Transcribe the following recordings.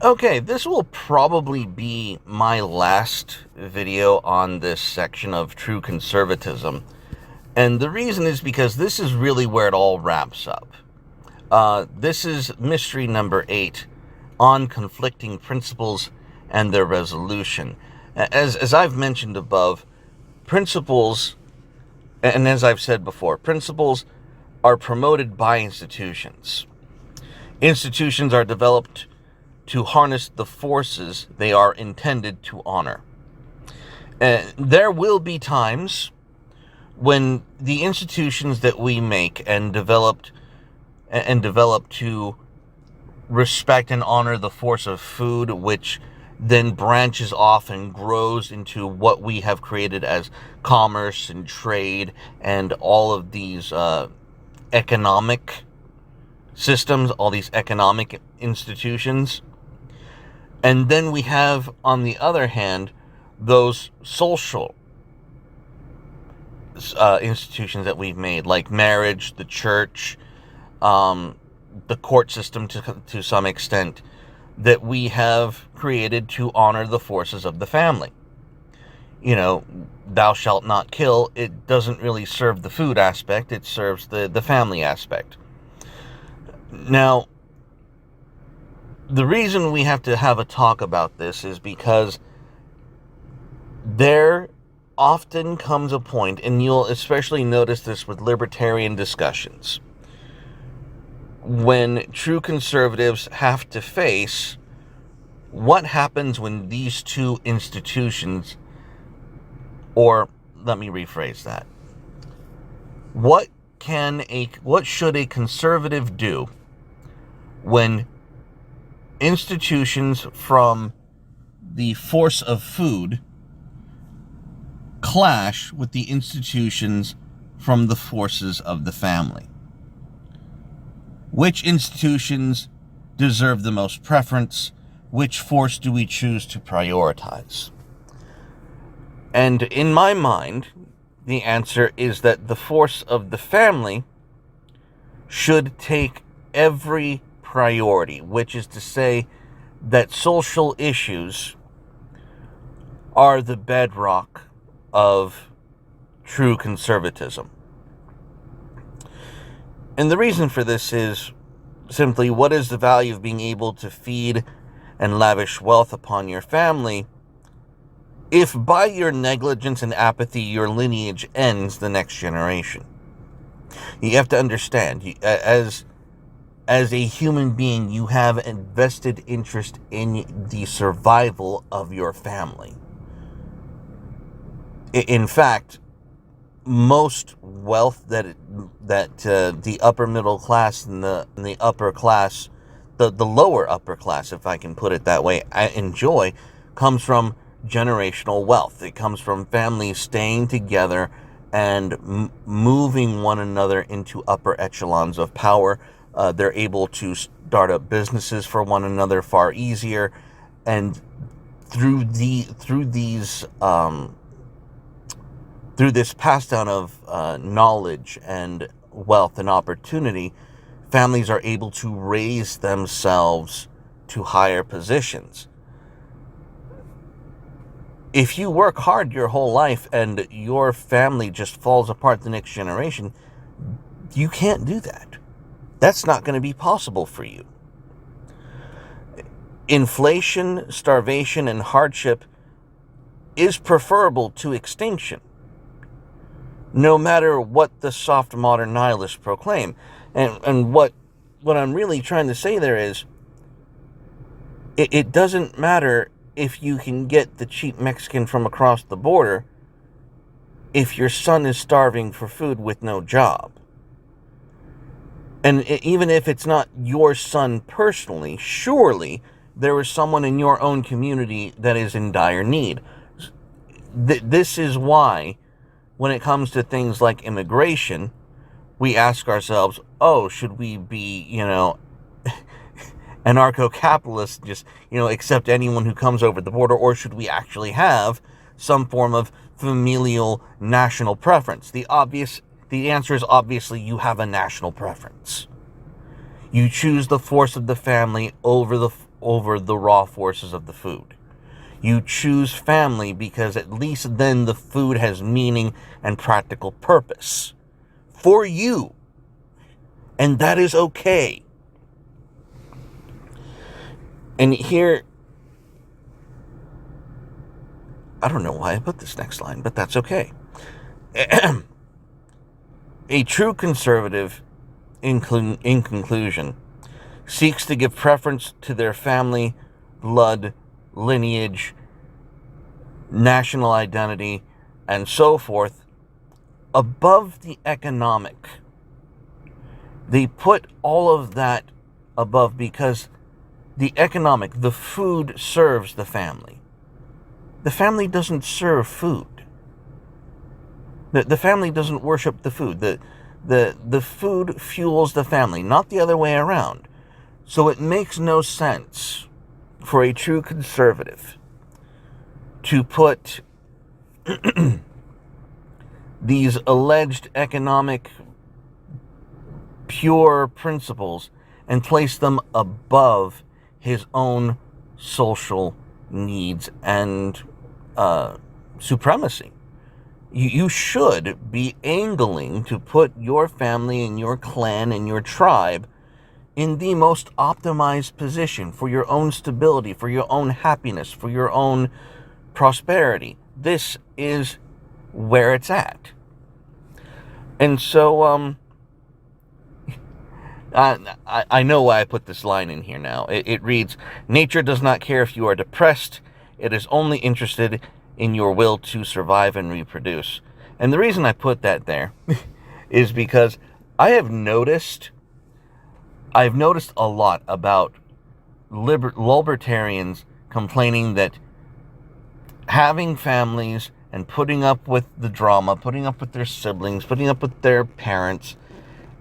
Okay, this will probably be my last video on this section of true conservatism. And the reason is because this is really where it all wraps up. This is mystery number 8 on conflicting principles and their resolution. As I've mentioned above, principles, and as I've said before, principles are promoted by institutions. Institutions are developed to harness the forces they are intended to honor. There will be times when the institutions that we make and develop to respect and honor the force of food, which then branches off and grows into what we have created as commerce and trade and all of these economic systems, all these economic institutions. And then we have, on the other hand, those social institutions that we've made, like marriage, the church, the court system to some extent, that we have created to honor the forces of the family. You know, thou shalt not kill, it doesn't really serve the food aspect, it serves the family aspect. Now, the reason we have to have a talk about this is because there often comes a point, and you'll especially notice this with libertarian discussions, when true conservatives have to face what happens when these two institutions, or let me rephrase that, what should a conservative do when institutions from the force of food clash with the institutions from the forces of the family? Which institutions deserve the most preference? Which force do we choose to prioritize? And in my mind, the answer is that the force of the family should take every priority, which is to say that social issues are the bedrock of true conservatism. And the reason for this is simply, what is the value of being able to feed and lavish wealth upon your family if by your negligence and apathy your lineage ends the next generation? You have to understand, as a human being, you have a vested interest in the survival of your family. In fact, most wealth that the upper middle class and the upper class, the lower upper class, if I can put it that way, enjoy, comes from generational wealth. It comes from families staying together and moving one another into upper echelons of power. They're able to start up businesses for one another far easier, and through this pass down of knowledge and wealth and opportunity, families are able to raise themselves to higher positions. If you work hard your whole life and your family just falls apart the next generation, you can't do that. That's not going to be possible for you. Inflation, starvation, and hardship is preferable to extinction, no matter what the soft modern nihilists proclaim. And what I'm really trying to say there is, it doesn't matter if you can get the cheap Mexican from across the border if your son is starving for food with no job. And even if it's not your son personally, surely there is someone in your own community that is in dire need. This is why, when it comes to things like immigration, we ask ourselves, oh, should we be, anarcho-capitalists, just, accept anyone who comes over the border, or should we actually have some form of familial national preference? The answer is obviously you have a national preference. You choose the force of the family over over the raw forces of the food. You choose family because at least then the food has meaning and practical purpose for you. And that is okay. And here, I don't know why I put this next line, but that's okay. A true conservative, in conclusion, seeks to give preference to their family, blood, lineage, national identity, and so forth, above the economic. They put all of that above because the economic, the food serves the family. The family doesn't serve food. The family doesn't worship the food. The food fuels the family, not the other way around. So it makes no sense for a true conservative to put these alleged economic pure principles and place them above his own social needs and supremacy. You should be angling to put your family and your clan and your tribe in the most optimized position for your own stability, for your own happiness, for your own prosperity. This is where it's at. And so, I know why I put this line in here now. It reads, "Nature does not care if you are depressed. It is only interested in your will to survive and reproduce." And the reason I put that there is because I've noticed a lot about libertarians complaining that having families and putting up with the drama, putting up with their siblings, putting up with their parents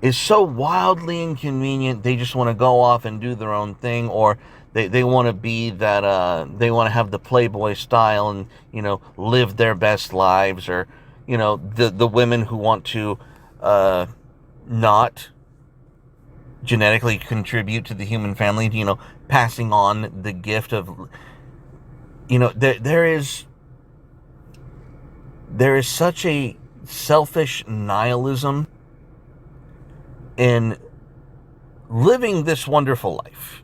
is so wildly inconvenient. They just want to go off and do their own thing, or they want to be that, they want to have the Playboy style and, live their best lives, or, the women who want to not genetically contribute to the human family, passing on the gift of, there is such a selfish nihilism in living this wonderful life.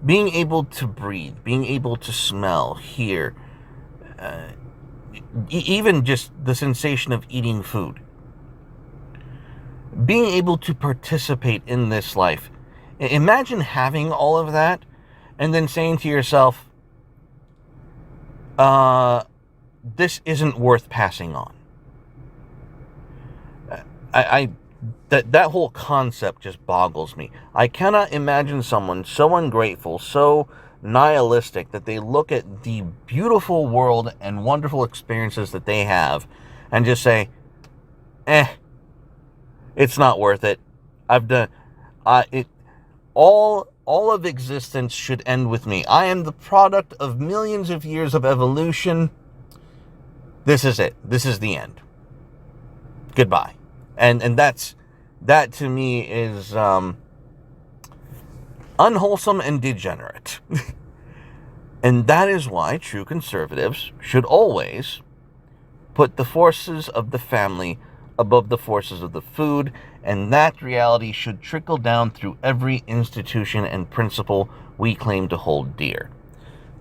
Being able to breathe, being able to smell, hear, even just the sensation of eating food. Being able to participate in this life. Imagine having all of that and then saying to yourself, this isn't worth passing on. That whole concept just boggles me. I cannot imagine someone so ungrateful, so nihilistic, that they look at the beautiful world and wonderful experiences that they have and just say, it's not worth it. I've done it. All of existence should end with me. I am the product of millions of years of evolution. This is it. This is the end. Goodbye. And that to me is unwholesome and degenerate. And that is why true conservatives should always put the forces of the family above the forces of the food, and that reality should trickle down through every institution and principle we claim to hold dear.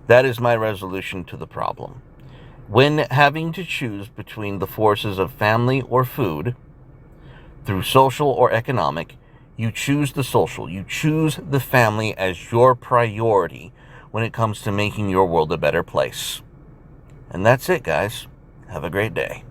That is my resolution to the problem. When having to choose between the forces of family or food, through social or economic, you choose the social. You choose the family as your priority when it comes to making your world a better place. And that's it, guys. Have a great day.